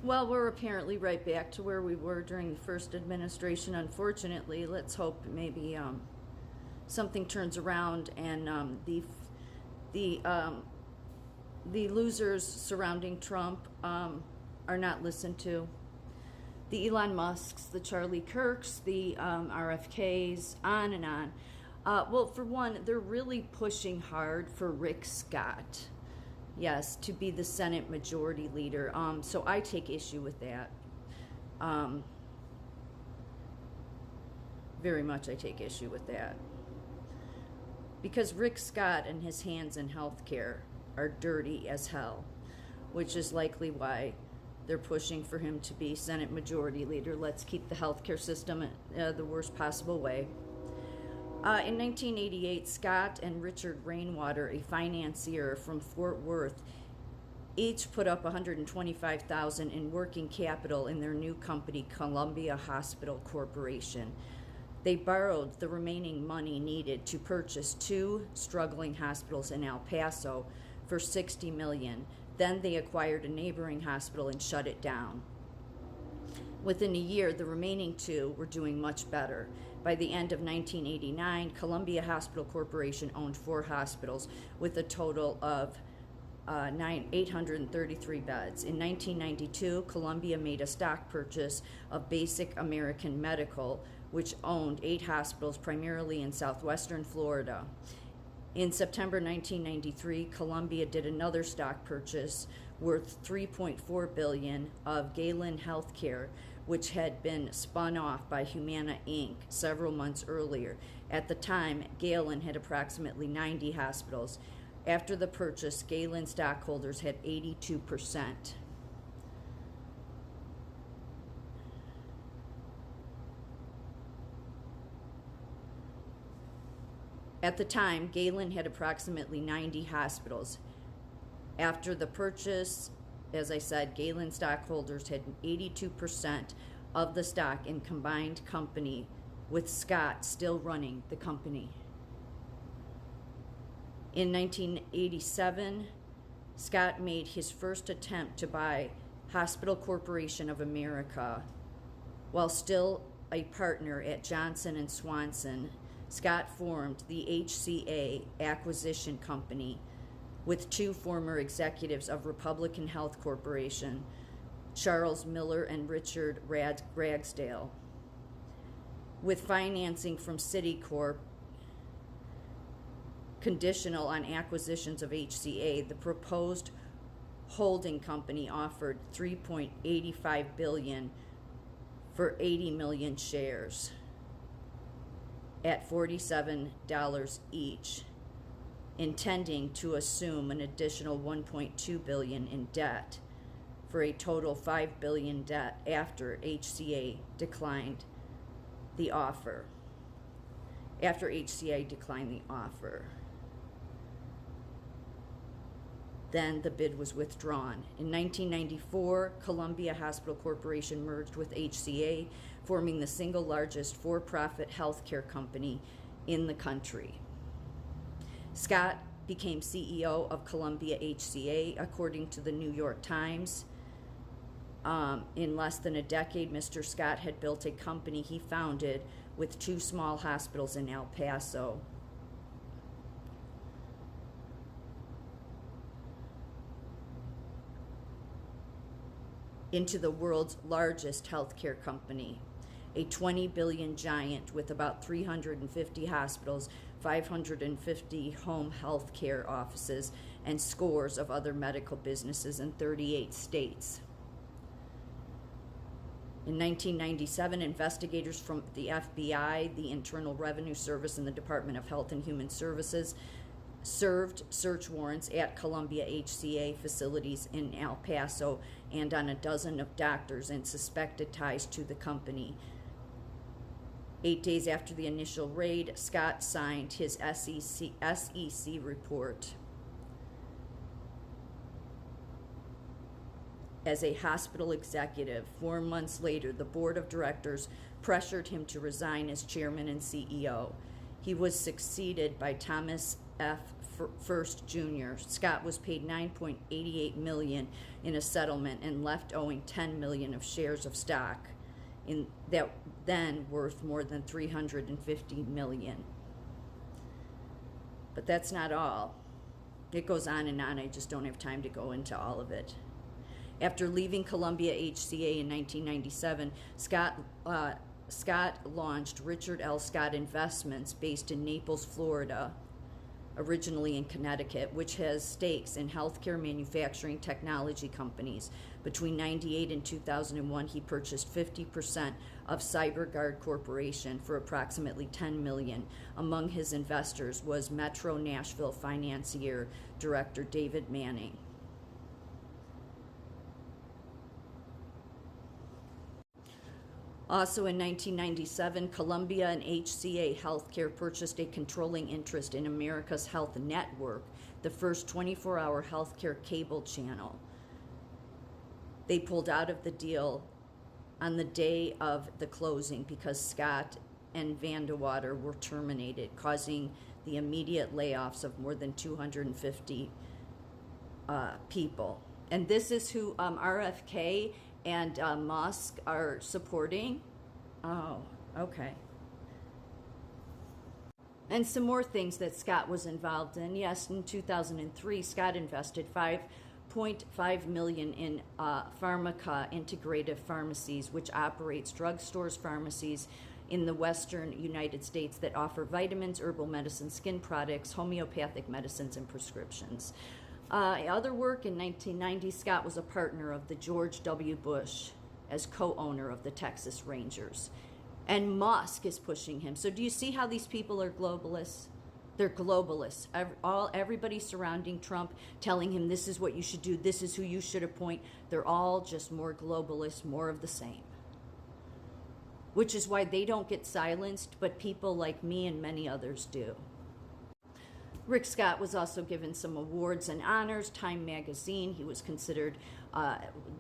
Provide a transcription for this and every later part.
Well, we're apparently right back to where we were during the first administration. Unfortunately, let's hope maybe something turns around and the losers surrounding Trump are not listened to. The Elon Musks, the Charlie Kirks, the RFKs, on and on. Well, for one, they're really pushing hard for Rick Scott. Yes, to be the Senate Majority Leader. So I take issue with that. Very much I take issue with that. Because Rick Scott and his hands in healthcare are dirty as hell, which is likely why they're pushing for him to be Senate Majority Leader. Let's keep the healthcare system the worst possible way. In 1988, Scott and Richard Rainwater, a financier from Fort Worth, each put up $125,000 in working capital in their new company, Columbia Hospital Corporation. They borrowed the remaining money needed to purchase 2 struggling hospitals in El Paso for $60 million. Then they acquired a neighboring hospital and shut it down. Within a year, the remaining 2 were doing much better. By the end of 1989, Columbia Hospital Corporation owned 4 hospitals with a total of 833 beds. In 1992, Columbia made a stock purchase of Basic American Medical, which owned 8 hospitals primarily in southwestern Florida. In September 1993, Columbia did another stock purchase worth $3.4 billion of Galen Healthcare, which had been spun off by Humana Inc. several months earlier. At the time, Galen had approximately 90 hospitals. After the purchase, Galen stockholders had 82%. At the time, Galen had approximately 90 hospitals. After the purchase, as I said, Galen stockholders had 82% of the stock in combined company, with Scott still running the company. In 1987, Scott made his first attempt to buy Hospital Corporation of America. While still a partner at Johnson & Swanson, Scott formed the HCA Acquisition Company with 2 former executives of Republican Health Corporation, Charles Miller and Richard Ragsdale. With financing from Citicorp conditional on acquisitions of HCA, the proposed holding company offered $3.85 billion for 80 million shares at $47 each, intending to assume an additional $1.2 billion in debt for a total $5 billion debt after HCA declined the offer. Then the bid was withdrawn. In 1994, Columbia Hospital Corporation merged with HCA, forming the single largest for-profit healthcare company in the country. Scott became CEO of Columbia HCA, according to the New York Times. In less than a decade, Mr. Scott had built a company he founded with 2 small hospitals in El Paso. Into the world's largest healthcare company, a $20 billion giant with about 350 hospitals, 550 home health care offices, and scores of other medical businesses in 38 states. In 1997, investigators from the FBI, the Internal Revenue Service, and the Department of Health and Human Services served search warrants at Columbia HCA facilities in El Paso and on a dozen of doctors and suspected ties to the company. 8 days after the initial raid, Scott signed his SEC report. As a hospital executive, 4 months later, the board of directors pressured him to resign as chairman and CEO. He was succeeded by Thomas F. First Jr. Scott was paid $9.88 million in a settlement and left owing $10 million of shares of stock in that then worth more than $350 million. But that's not all. It goes on and on. I just don't have time to go into all of it. After leaving Columbia HCA in 1997, Scott launched Richard L. Scott Investments based in Naples, Florida, originally in Connecticut, which has stakes in healthcare manufacturing technology companies. Between 1998 and 2001, he purchased 50% of CyberGuard Corporation for approximately $10 million. Among his investors was Metro Nashville financier director David Manning. Also in 1997, Columbia and HCA Healthcare purchased a controlling interest in America's Health Network, the first 24-hour healthcare cable channel. They pulled out of the deal on the day of the closing because Scott and Vandewater were terminated, causing the immediate layoffs of more than 250 people. And this is who RFK and Musk are supporting. Oh, okay. And some more things that Scott was involved in. Yes, in 2003, Scott invested $5.5 million in Pharmaca Integrative Pharmacies, which operates drugstores, pharmacies in the western United States that offer vitamins, herbal medicine, skin products, homeopathic medicines, and prescriptions. Other work in 1990, Scott was a partner of the George W. Bush as co-owner of the Texas Rangers. And Musk is pushing him. So do you see how these people are globalists? They're globalists. Everybody surrounding Trump, telling him this is what you should do, this is who you should appoint. They're all just more globalists, more of the same. Which is why they don't get silenced, but people like me and many others do. Rick Scott was also given some awards and honors. Time magazine, he was considered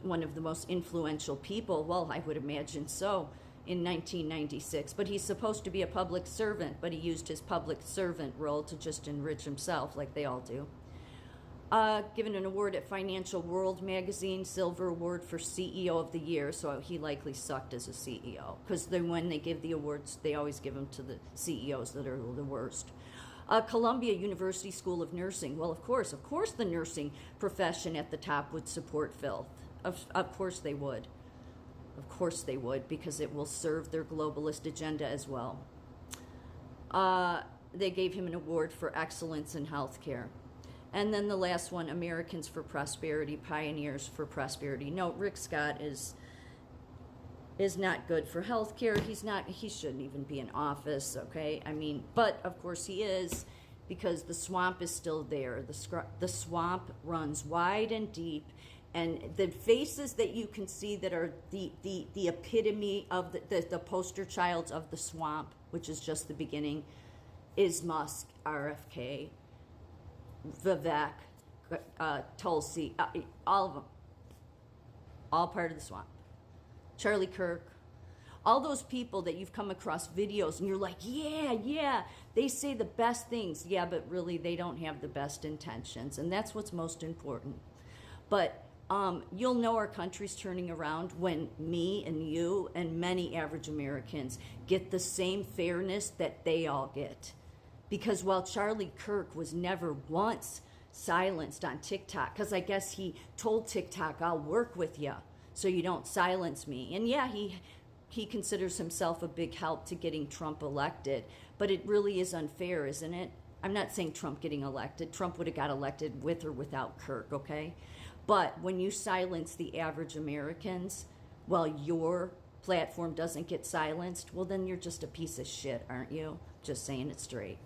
one of the most influential people, well, I would imagine so, in 1996. But he's supposed to be a public servant, but he used his public servant role to just enrich himself, like they all do. Given an award at Financial World magazine, Silver Award for CEO of the Year, so he likely sucked as a CEO, because when they give the awards, they always give them to the CEOs that are the worst. Columbia University School of Nursing. Well, of course, the nursing profession at the top would support filth. Of course they would. Of course they would, because it will serve their globalist agenda as well. They gave him an award for excellence in healthcare. And then the last one, Americans for Prosperity, Pioneers for Prosperity. No, Rick Scott is not good for healthcare. He shouldn't even be in office, okay? I mean, but of course he is, because the swamp is still there. The swamp runs wide and deep, and the faces that you can see that are the epitome of the poster child of the swamp, which is just the beginning, is Musk, RFK, Vivek, Tulsi, all of them. All part of the swamp. Charlie Kirk, all those people that you've come across videos and you're like, yeah, they say the best things. Yeah, but really they don't have the best intentions, and that's what's most important. But you'll know our country's turning around when me and you and many average Americans get the same fairness that they all get. Because while Charlie Kirk was never once silenced on TikTok, because I guess he told TikTok, I'll work with you so you don't silence me. And yeah, he considers himself a big help to getting Trump elected, but it really is unfair, isn't it? I'm not saying Trump getting elected. Trump would have got elected with or without Kirk, okay? But when you silence the average Americans while your platform doesn't get silenced, well, then you're just a piece of shit, aren't you? Just saying it straight.